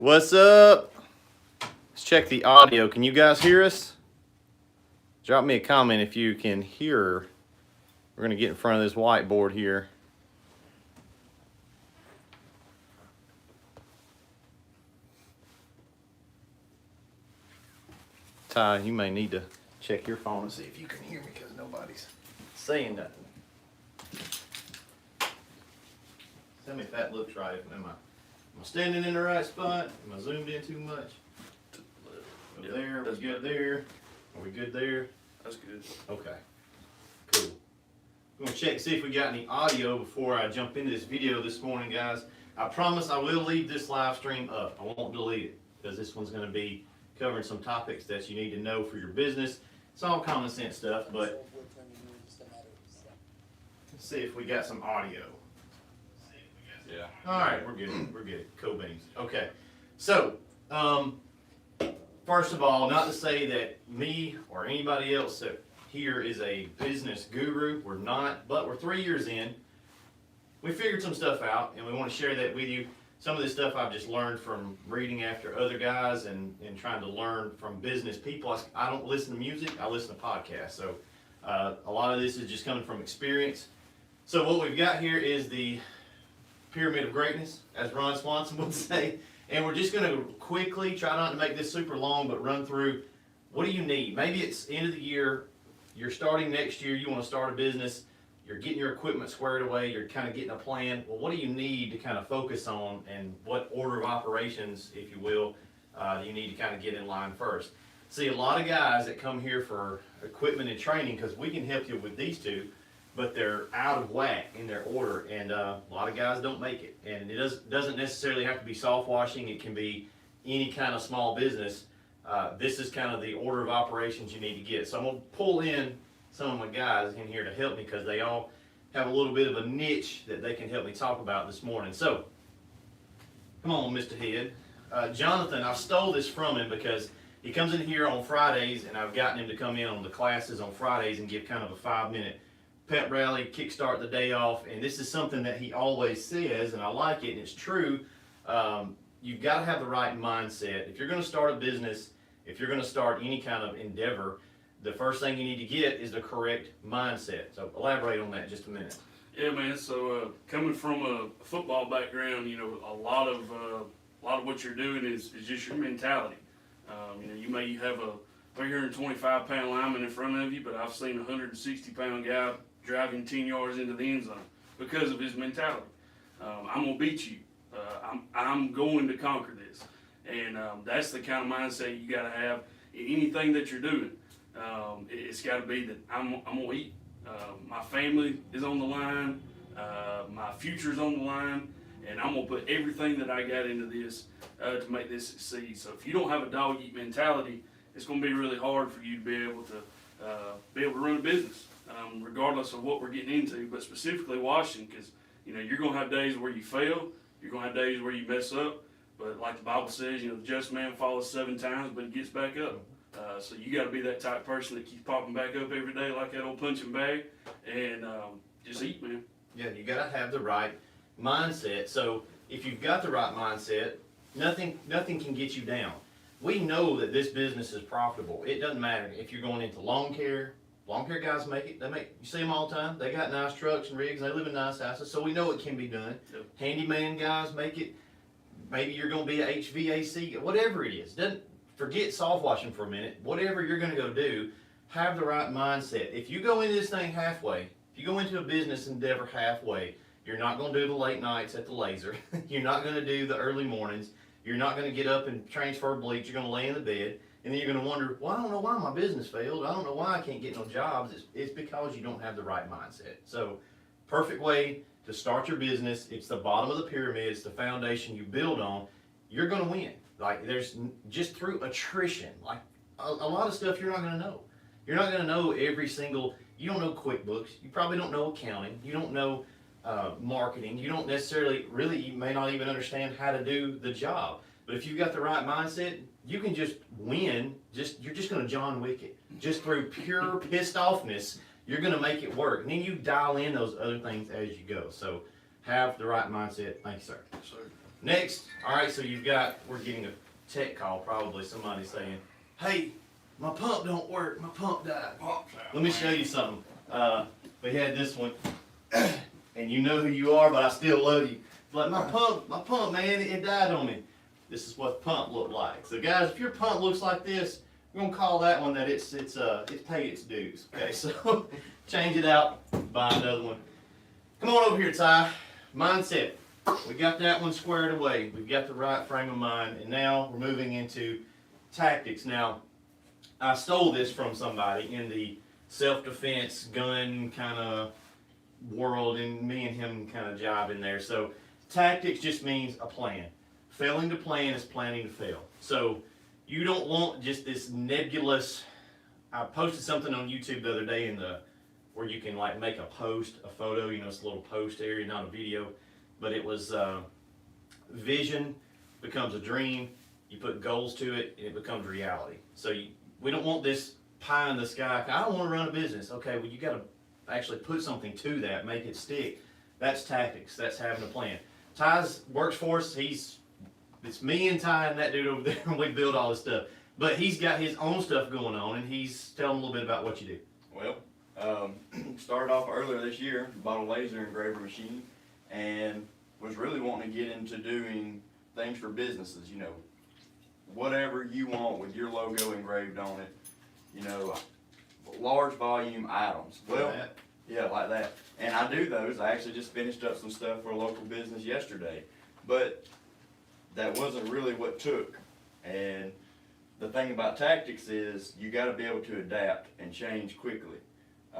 What's up? Let's check the audio. Can you guys hear us? Drop me a comment if you can hear. We're going to get in front of this whiteboard here. Ty, you may need to check your phone and see if you can hear me because nobody's saying nothing. Tell me if that looks right. Am I standing in the right spot? Am I zoomed in too much? Up there, that's good there. Are we good there? That's good. Okay, cool. I'm gonna check to see if we got any audio before I jump into this video this morning, guys. I promise I will leave this live stream up. I won't delete it because this one's gonna be covering some topics that you need to know for your business. It's all common sense stuff, but let's see if we got some audio. Yeah. All right, we're good. We're good. Cool beans. Okay, so first of all, not to say that me or anybody else that here is a business guru. We're not, but we're 3 years in. We figured some stuff out, and we want to share that with you. Some of this stuff I've just learned from reading after other guys and trying to learn from business people. I don't listen to music. I listen to podcasts. So a lot of this is just coming from experience. So what we've got here is the pyramid of greatness, as Ron Swanson would say. And we're just going to quickly, try not to make this super long, but run through what do you need. Maybe it's end of the year, you're starting next year, you want to start a business, you're getting your equipment squared away, you're kind of getting a plan. Well, what do you need to kind of focus on, and what order of operations, if you will, do you need to kind of get in line first? See, a lot of guys that come here for equipment and training, because we can help you with these two, but they're out of whack in their order, and a lot of guys don't make it. And it doesn't necessarily have to be soft washing. It can be any kind of small business. This is kind of the order of operations you need to get. So I'm going to pull in some of my guys in here to help me because they all have a little bit of a niche that they can help me talk about this morning. So, come on, Mr. Head. Jonathan, I stole this from him because he comes in here on Fridays, and I've gotten him to come in on the classes on Fridays and give kind of a 5-minute pep rally, kickstart the day off, and this is something that he always says, and I like it, and it's true. You've got to have the right mindset. If you're going to start a business, if you're going to start any kind of endeavor, the first thing you need to get is the correct mindset. So elaborate on that just a minute. Yeah, man. So coming from a football background, a lot of what you're doing is just your mentality. You may have a 325-pound lineman in front of you, but I've seen a 160-pound guy driving 10 yards into the end zone because of his mentality. I'm going to beat you. I'm going to conquer this. And that's the kind of mindset you got to have in anything that you're doing. It's got to be that I'm going to eat. My family is on the line. My future's on the line. And I'm going to put everything that I got into this to make this succeed. So if you don't have a dog-eat mentality, it's going to be really hard for you to be able to run a business, regardless of what we're getting into, but specifically washing, because you're going to have days where you fail, you're going to have days where you mess up, but like the Bible says, the just man falls 7 times, but he gets back up. So you got to be that type of person that keeps popping back up every day like that old punching bag, and just eat, man. Yeah, you got to have the right mindset. So if you've got the right mindset, nothing can get you down. We know that this business is profitable. It doesn't matter if you're going into lawn care. Lawn care guys make it. You see them all the time. They got nice trucks and rigs. They live in nice houses, so we know it can be done. Yep. Handyman guys make it. Maybe you're going to be a HVAC, whatever it is. Doesn't forget soft washing for a minute. Whatever you're going to go do, have the right mindset. If you go into this thing halfway, if you go into a business endeavor halfway, you're not going to do the late nights at the laser. You're not going to do the early mornings. You're not going to get up and transfer bleach. You're going to lay in the bed, and then you're going to wonder, well, I don't know why my business failed. I don't know why I can't get no jobs. It's because you don't have the right mindset. So, perfect way to start your business. It's the bottom of the pyramid. It's the foundation you build on. You're going to win. Like, there's just through attrition. Like, a lot of stuff you're not going to know. You're not going to know every single, you don't know QuickBooks. You probably don't know accounting. You don't know marketing. You don't necessarily, you may not even understand how to do the job. But if you've got the right mindset, you can just win. You're just going to John Wick it. Just through pure pissed offness, you're going to make it work. And then you dial in those other things as you go. So have the right mindset. Thank you, sir. Yes, sir. Next, all right, so we're getting a tech call, probably somebody saying, hey, my pump don't work, my pump died. Let me show you something. We had this one, and you know who you are, but I still love you. Like, my pump, man, it died on me. This is what the pump looked like. So guys, if your pump looks like this, we're gonna call that one that it's paid its dues. Okay, so change it out, buy another one. Come on over here, Ty. Mindset. We got that one squared away. We've got the right frame of mind, and now we're moving into tactics. Now, I stole this from somebody in the self-defense gun kind of world, and me and him kind of jive in there. So tactics just means a plan. Failing to plan is planning to fail. So you don't want just this nebulous. I posted something on YouTube the other day where you can like make a post, a photo, it's a little post area, not a video, but it was vision becomes a dream. You put goals to it, and it becomes reality. So we don't want this pie in the sky. I don't want to run a business. Okay, well you got to actually put something to that, make it stick. That's tactics. That's having a plan. Ty's works for us. It's me and Ty and that dude over there, and we build all this stuff. But he's got his own stuff going on, and he's telling a little bit about what you do. Well, started off earlier this year, bought a laser engraver machine, and was really wanting to get into doing things for businesses, whatever you want with your logo engraved on it, large volume items. Well, yeah, like that. And I do those. I actually just finished up some stuff for a local business yesterday, but that wasn't really what took. And the thing about tactics is you got to be able to adapt and change quickly.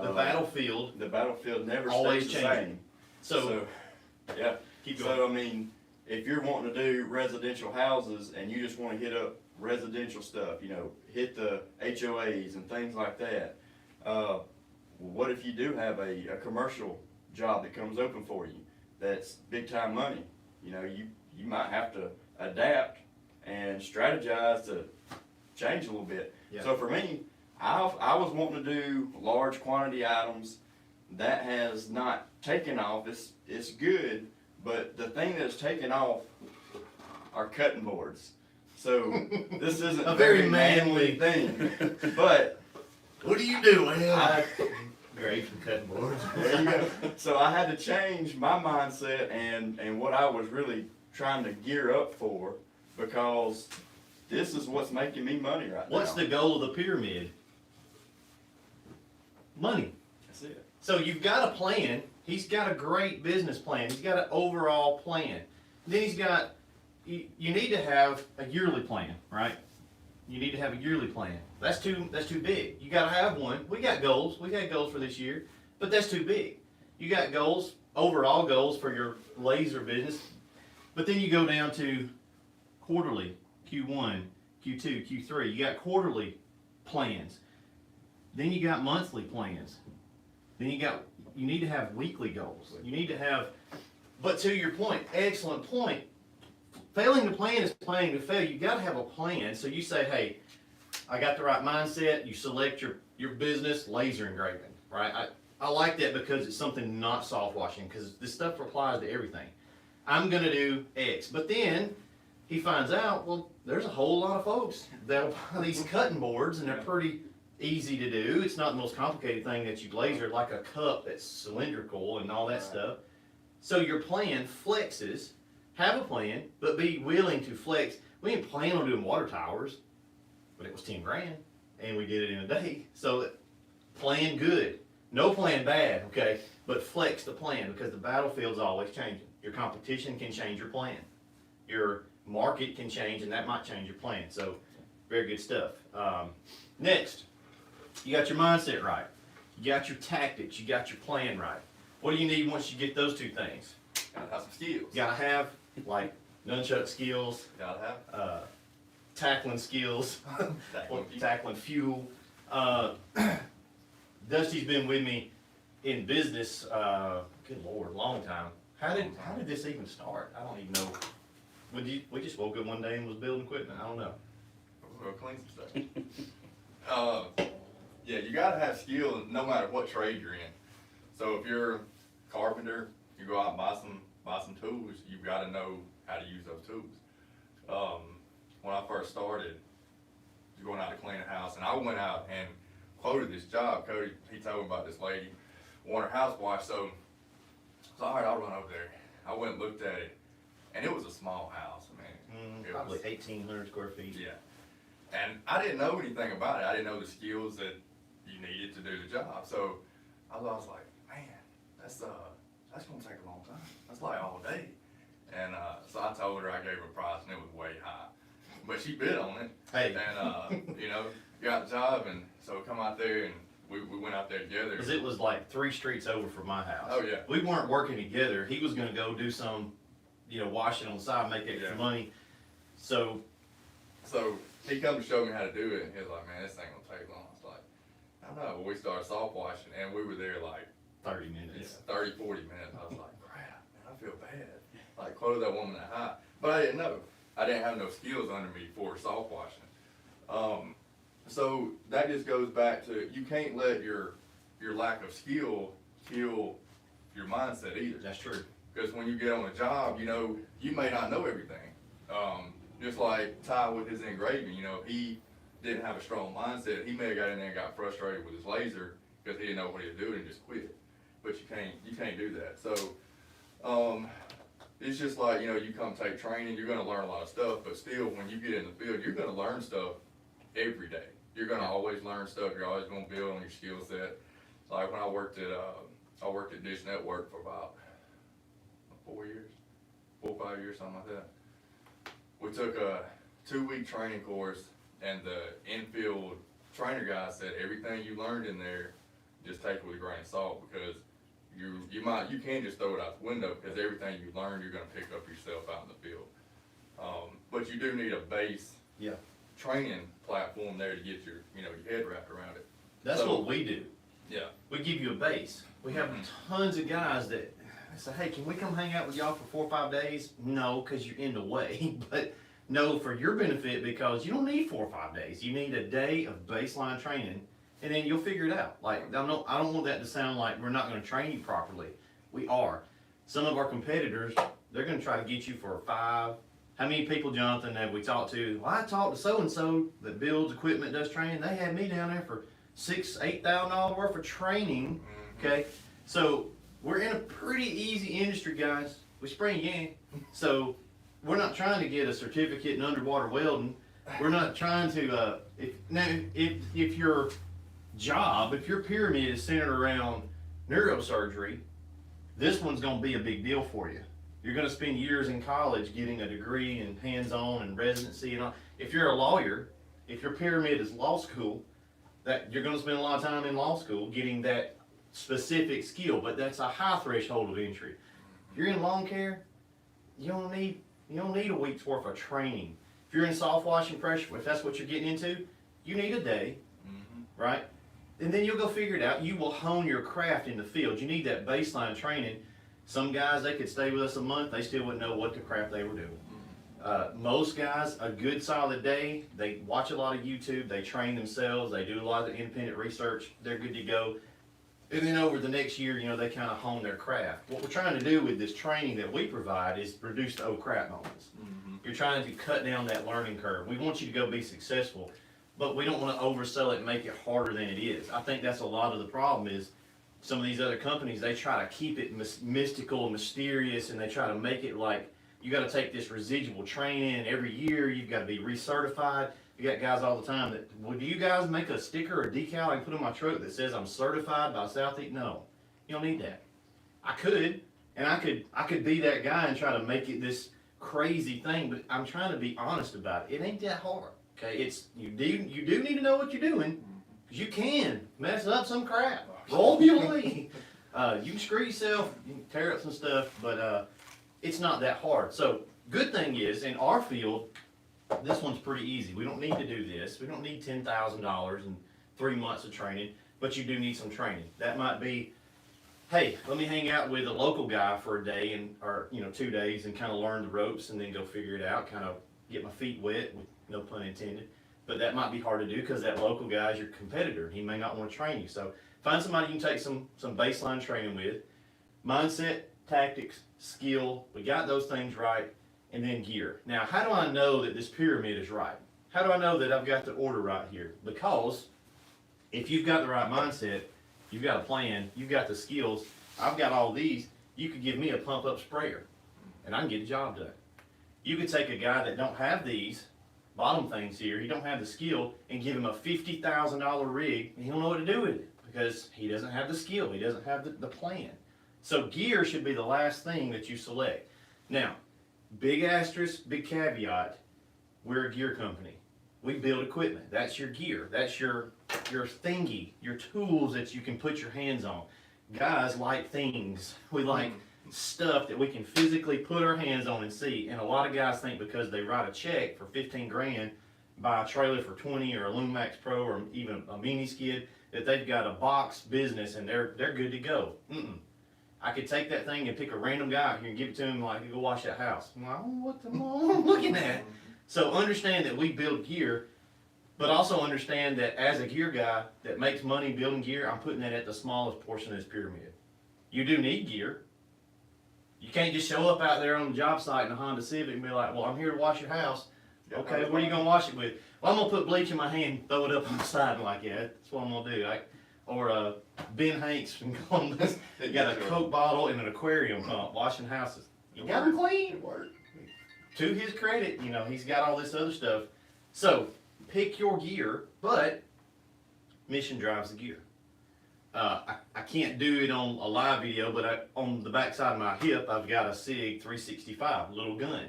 The battlefield never always stays the changes. same. So yeah. keep going. So I mean, if you're wanting to do residential houses and you just want to hit up residential stuff, hit the HOAs and things like that. What if you do have a commercial job that comes open for you that's big time money? You might have to adapt and strategize to change a little bit. Yeah. So for me, I was wanting to do large quantity items. That has not taken off. It's good, but the thing that's taken off are cutting boards. So this isn't A a very very manly thing. But what do you do, man? Great for cutting boards. there you go. So I had to change my mindset and what I was really trying to gear up for, because this is what's making me money right now. What's the goal of the pyramid? Money. That's it. So you've got a plan. He's got a great business plan. He's got an overall plan. Then he's got, you need to have a yearly plan, right? You need to have a yearly plan. That's too big. You got to have one. We got goals. We got goals for this year, but that's too big. You got goals, overall goals for your laser business, but then you go down to quarterly, Q1, Q2, Q3. You got quarterly plans. Then you got monthly plans. Then you need to have weekly goals. You need to have, but to your point, excellent point. Failing to plan is planning to fail. You got to have a plan. So you say, hey, I got the right mindset. You select your business, laser engraving, right? I like that because it's something not soft washing, because this stuff applies to everything. I'm going to do X. But then he finds out, well, there's a whole lot of folks that buy these cutting boards, and they're pretty easy to do. It's not the most complicated thing that you laser, like a cup that's cylindrical and all that stuff. So your plan flexes. Have a plan, but be willing to flex. We didn't plan on doing water towers, but it was 10 grand, and we did it in a day. So plan good. No plan bad, okay? But flex the plan, because the battlefield's always changing. Your competition can change your plan. Your market can change, and that might change your plan. So very good stuff. Next, you got your mindset right. You got your tactics. You got your plan right. What do you need once you get those two things? Gotta have some skills. You gotta have like nunchuck skills, Gotta have. tackling skills, Tackling. tackling fuel. Dusty's been with me in business, good lord, long time. How did this even start? I don't even know. We just woke up one day and was building equipment. I don't know. We'll clean some stuff. Yeah, you gotta have skill no matter what trade you're in. So if you're a carpenter, you go out and buy some tools, you've gotta know how to use those tools. When I first started going out to clean a house, and I went out and quoted this job. Cody, he told me about this lady wanted her house washed, so all right, I'll run over there. I went and looked at it, and it was a small house. I mean, it Probably was, 1,800 square feet. yeah. And I didn't know anything about it. I didn't know the skills that you needed to do the job. So I was like, man, that's gonna take a long time. That's like all day. And so I told her, I gave her a price, and it was way high. But she bid on it. Hey. And you know, got the job, and so come out there, and we went out there together. Because it was like 3 streets over from my house. Oh yeah. We weren't working together. He was gonna go do some, washing on the side, make extra Yeah. money. So, So he come to show me how to do it, and he was like, man, this ain't gonna take long. I was like, I don't know. Well, we started soft washing, and we were there like 30 minutes. 30, 40 minutes. I was like, crap, man, I feel bad. Like, quoted that woman that high. But I didn't know. I didn't have no skills under me for soft washing. So that just goes back to, you can't let your lack of skill kill your mindset either. That's true. Because when you get on a job, you may not know everything. Just like Ty with his engraving, he didn't have a strong mindset. He may have got in there and got frustrated with his laser because he didn't know what he was doing and just quit. But you can't do that. So it's just like, you come take training, you're gonna learn a lot of stuff, but still when you get in the field, you're gonna learn stuff every day. You're gonna always learn stuff, you're always gonna build on your skill set. Like when I worked at Dish Network for about 4 or 5 years, something like that. We took a 2-week training course, and the infield trainer guy said everything you learned in there, just take it with a grain of salt, because you can't just throw it out the window, because everything you learn you're gonna pick up yourself out in the field. But you do need a base Yeah. training platform there to get your head wrapped around it. That's So- what we do. Yeah. We give you a base. We have tons of guys that say, hey, can we come hang out with y'all for 4 or 5 days? No, because you're in the way. But no, for your benefit, because you don't need 4 or 5 days. You need a day of baseline training, and then you'll figure it out. Like, I don't want that to sound like we're not going to train you properly. We are. Some of our competitors, they're going to try to get you for 5. How many people, Jonathan, have we talked to? Well, I talked to so-and-so that builds equipment, does training. They had me down there for $6,000-8,000 worth of training. Okay, so we're in a pretty easy industry, guys. We spray yang, so we're not trying to get a certificate in underwater welding. We're not trying to. If your job, if your pyramid is centered around neurosurgery, this one's going to be a big deal for you. You're going to spend years in college getting a degree and hands-on and residency and all. If you're a lawyer, if your pyramid is law school, that you're going to spend a lot of time in law school getting that specific skill, but that's a high threshold of entry. If you're in lawn care, you don't need a week's worth of training. If you're in soft washing pressure, if that's what you're getting into, you need a day, right? And then you'll go figure it out. You will hone your craft in the field. You need that baseline training. Some guys, they could stay with us a month, they still wouldn't know what the crap they were doing. Most guys, a good solid day, they watch a lot of YouTube, they train themselves, they do a lot of independent research, they're good to go. And then over the next year, they kind of hone their craft. What we're trying to do with this training that we provide is reduce the oh crap moments. You're trying to cut down that learning curve. We want you to go be successful, but we don't want to oversell it and make it harder than it is. I think that's a lot of the problem is some of these other companies, they try to keep it mystical and mysterious, and they try to make it like you got to take this residual training and every year, you've got to be recertified. You got guys all the time that, well, do you guys make a sticker or decal I can put on my truck that says I'm certified by Southeast? No, you don't need that. I could, and I could be that guy and try to make it this crazy thing, but I'm trying to be honest about it. It ain't that hard. Okay, you do need to know what you're doing, because you can mess up some crap. Roll buoy. You can screw yourself, you can tear up some stuff, but it's not that hard. So good thing is, in our field, this one's pretty easy. We don't need to do this. We don't need $10,000 and 3 months of training, but you do need some training. That might be, hey, let me hang out with a local guy for a day or 2 days and kind of learn the ropes and then go figure it out, kind of get my feet wet, with no pun intended. But that might be hard to do because that local guy is your competitor. He may not want to train you. So find somebody you can take some baseline training with. Mindset, tactics, skill, we got those things right. and then gear. Now, how do I know that this pyramid is right? How do I know that I've got the order right here? Because if you've got the right mindset, you've got a plan, you've got the skills, I've got all these, you could give me a pump up sprayer and I can get the job done. You could take a guy that don't have these bottom things here, he don't have the skill, and give him a $50,000 rig and he don't know what to do with it because he doesn't have the skill, he doesn't have the plan. So gear should be the last thing that you select. Now, big asterisk, big caveat, we're a gear company. We build equipment. That's your gear. That's your thingy, your tools that you can put your hands on. Guys like things. We like stuff that we can physically put our hands on and see. And a lot of guys think because they write a check for 15 grand, buy a trailer for 20 or a Lumax Pro or even a mini skid, that they've got a box business and they're good to go. I could take that thing and pick a random guy out here and give it to him like, go wash that house. I'm like, oh, what the hell I'm looking at? So understand that we build gear, but also understand that as a gear guy that makes money building gear, I'm putting that at the smallest portion of this pyramid. You do need gear. You can't just show up out there on the job site in a Honda Civic and be like, well, I'm here to wash your house. Okay, what are you going to wash it with? Well, I'm going to put bleach in my hand, throw it up on the side and like, yeah, that's what I'm going to do. Or Ben Hanks and got a Coke bottle and an aquarium pump washing houses. You got them clean. To his credit, you know, he's got all this other stuff. So, pick your gear, but mission drives the gear. I can't do it on a live video, but on the back side of my hip, I've got a SIG 365 little gun.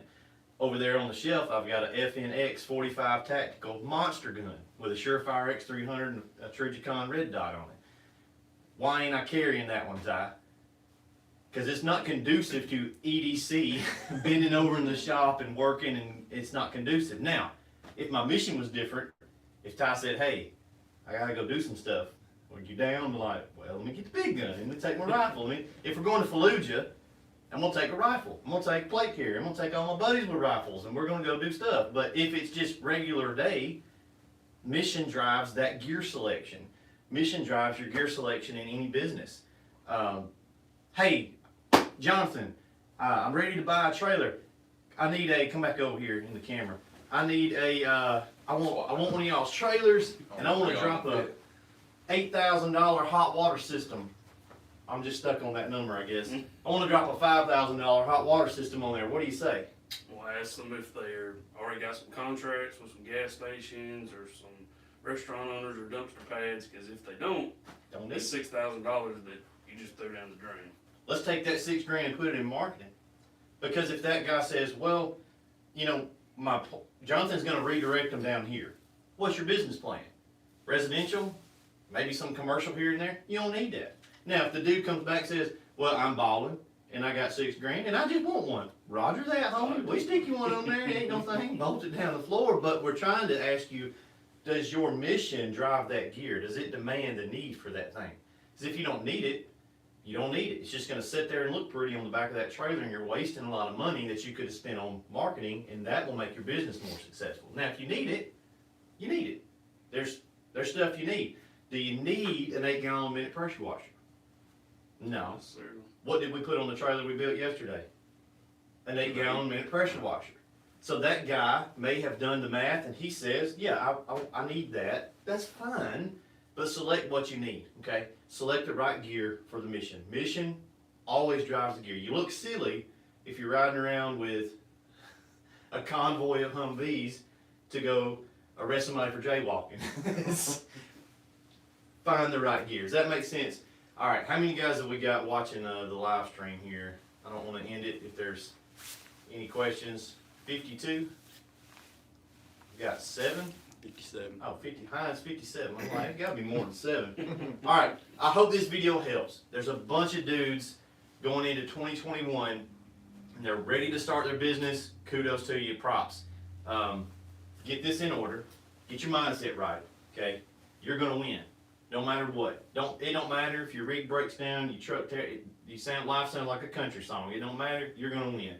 Over there on the shelf, I've got a FNX 45 tactical monster gun with a Surefire X300 and a Trigicon red dot on it. Why ain't I carrying that one, Ty? Because it's not conducive to EDC, bending over in the shop and working, and it's not conducive. Now, if my mission was different, if Ty said, hey, I gotta go do some stuff, would you down? I'm like, well, let me get the big gun, let me take my rifle. If we're going to Fallujah, I'm gonna take a rifle, I'm gonna take plate carrier, I'm gonna take all my buddies with rifles, and we're gonna go do stuff. But if it's just regular day, mission drives that gear selection. Mission drives your gear selection in any business. Hey, Jonathan, I'm ready to buy a trailer. I need come back over here in the camera. I need I want one of y'all's trailers, and I want to drop a $8,000 hot water system. I'm just stuck on that number, I guess. I want to drop a $5,000 hot water system on there. What do you say? Well, ask them if they're already got some contracts with some gas stations or some restaurant owners or dumpster pads, because if they don't that's $6,000 that you just threw down the drain. Let's take that $6 grand and put it in marketing. Because if that guy says, well, you know, Jonathan's going to redirect them down here. What's your business plan? Residential? Maybe some commercial here and there? You don't need that. Now, if the dude comes back and says, well, I'm balling, and I got $6 grand, and I just want one. Roger's at home. We stick you one on there. It ain't no thing. Bolt it down the floor. But we're trying to ask you, does your mission drive that gear? Does it demand the need for that thing? Because if you don't need it, you don't need it. It's just going to sit there and look pretty on the back of that trailer, and you're wasting a lot of money that you could have spent on marketing, and that will make your business more successful. Now, if you need it, you need it. There's stuff you need. Do you need an 8-gallon minute pressure washer? No. Yes, sir. What did we put on the trailer we built yesterday? An 8-gallon minute pressure washer. So that guy may have done the math, and he says, yeah, I need that. That's fine, but select what you need, okay? Select the right gear for the mission. Mission always drives the gear. You look silly if you're riding around with a convoy of Humvees to go arrest somebody for jaywalking. Find the right gear. Does that make sense? All right, how many guys have we got watching the live stream here? I don't want to end it if there's any questions. 52? We got 7? 57. Oh, 50. Heinz 57. I'm like, it gotta be more than 7. All right, I hope this video helps. There's a bunch of dudes going into 2021, and they're ready to start their business. Kudos to you, props. Get this in order. Get your mindset right, okay? You're gonna win, no matter what. It don't matter if your rig breaks down, your truck life sounds like a country song. It don't matter, you're gonna win.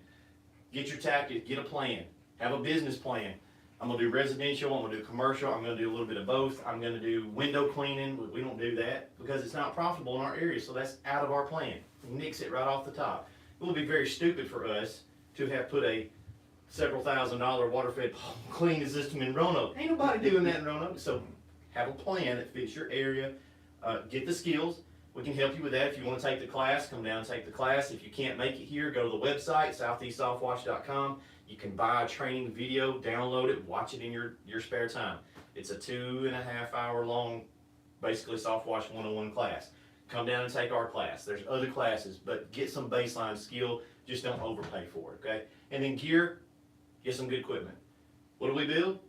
Get your tactics, get a plan, have a business plan. I'm gonna do residential, I'm gonna do commercial, I'm gonna do a little bit of both. I'm gonna do window cleaning. We don't do that because it's not profitable in our area, so that's out of our plan. Nix it right off the top. It would be very stupid for us to have put a several $1,000 water-fed cleaning system in Roanoke. Ain't nobody doing that in Roanoke, so have a plan that fits your area. Get the skills. We can help you with that. If you want to take the class, come down and take the class. If you can't make it here, go to the website, southeastsoftwash.com. You can buy a training video, download it, watch it in your spare time. It's a 2.5 hour long, basically Softwash 101 class. Come down and take our class. There's other classes, but get some baseline skill. Just don't overpay for it, okay? And then gear, get some good equipment. What do we build?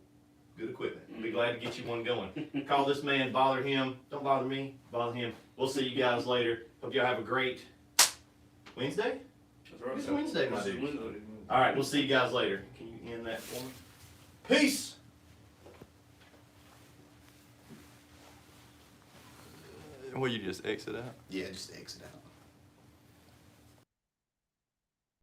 Good equipment. We'll be glad to get you one going. Call this man, bother him. Don't bother me, bother him. We'll see you guys later. Hope y'all have a great Wednesday? That's right. It's Wednesday, my This is dude. Wednesday. All right, we'll see you guys later. Can you end that for me? Peace! Will you just exit out? Yeah, just exit out.